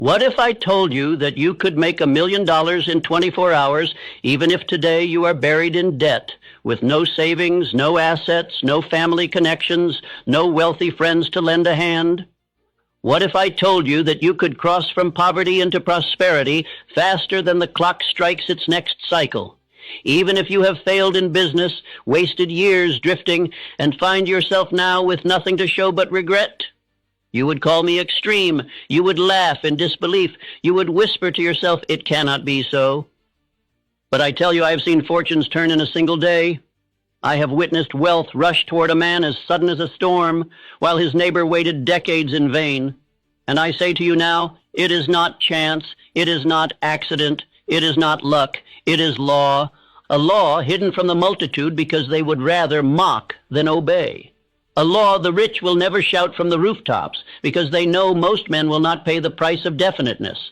What if I told you that you could make $1 million in 24 hours, even if today you are buried in debt, with no savings, no assets, no family connections, no wealthy friends to lend a hand? What if I told you that you could cross from poverty into prosperity faster than the clock strikes its next cycle? Even if you have failed in business, wasted years drifting, and find yourself now with nothing to show but regret? You would call me extreme. You would laugh in disbelief. You would whisper to yourself, "It cannot be so." But I tell you, I have seen fortunes turn in a single day. I have witnessed wealth rush toward a man as sudden as a storm, while his neighbor waited decades in vain. And I say to you now, it is not chance, it is not accident, it is not luck, it is law, a law hidden from the multitude because they would rather mock than obey. A law the rich will never shout from the rooftops because they know most men will not pay the price of definiteness.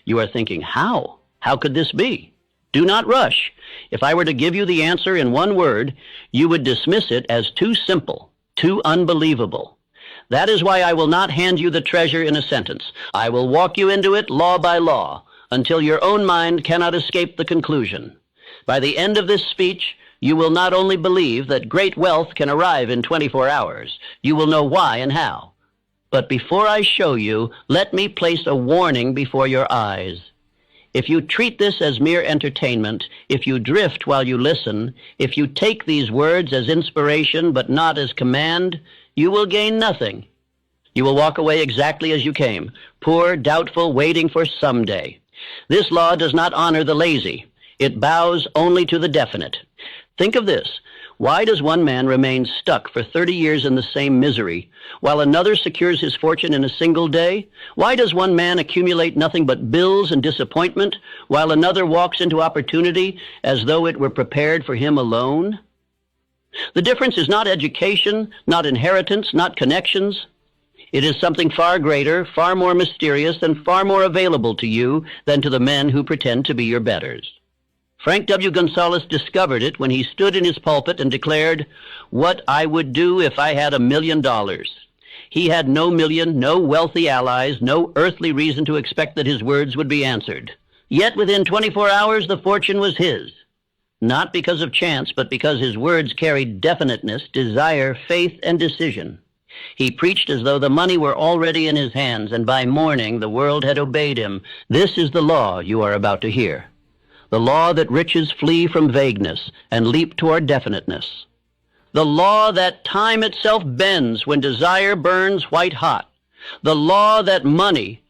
You are thinking, how? How could this be? Do not rush. If I were to give you the answer in one word, you would dismiss it as too simple, too unbelievable. That is why I will not hand you the treasure in a sentence. I will walk you into it law by law until your own mind cannot escape the conclusion. By the end of this speech, you will not only believe that great wealth can arrive in 24 hours, you will know why and how. But before I show you, let me place a warning before your eyes. If you treat this as mere entertainment, if you drift while you listen, if you take these words as inspiration but not as command, you will gain nothing. You will walk away exactly as you came, poor, doubtful, waiting for someday. This law does not honor the lazy. It bows only to the definite. Think of this. Why does one man remain stuck for 30 years in the same misery, while another secures his fortune in a single day? Why does one man accumulate nothing but bills and disappointment, while another walks into opportunity as though it were prepared for him alone? The difference is not education, not inheritance, not connections. It is something far greater, far more mysterious, and far more available to you than to the men who pretend to be your betters. Frank W. Gonzalez discovered it when he stood in his pulpit and declared, "What I would do if I had $1 million." He had no million, no wealthy allies, no earthly reason to expect that his words would be answered. Yet within 24 hours, the fortune was his. Not because of chance, but because his words carried definiteness, desire, faith, and decision. He preached as though the money were already in his hands, and by morning the world had obeyed him. This is the law you are about to hear. The law that riches flee from vagueness and leap toward definiteness. The law that time itself bends when desire burns white hot. The law that money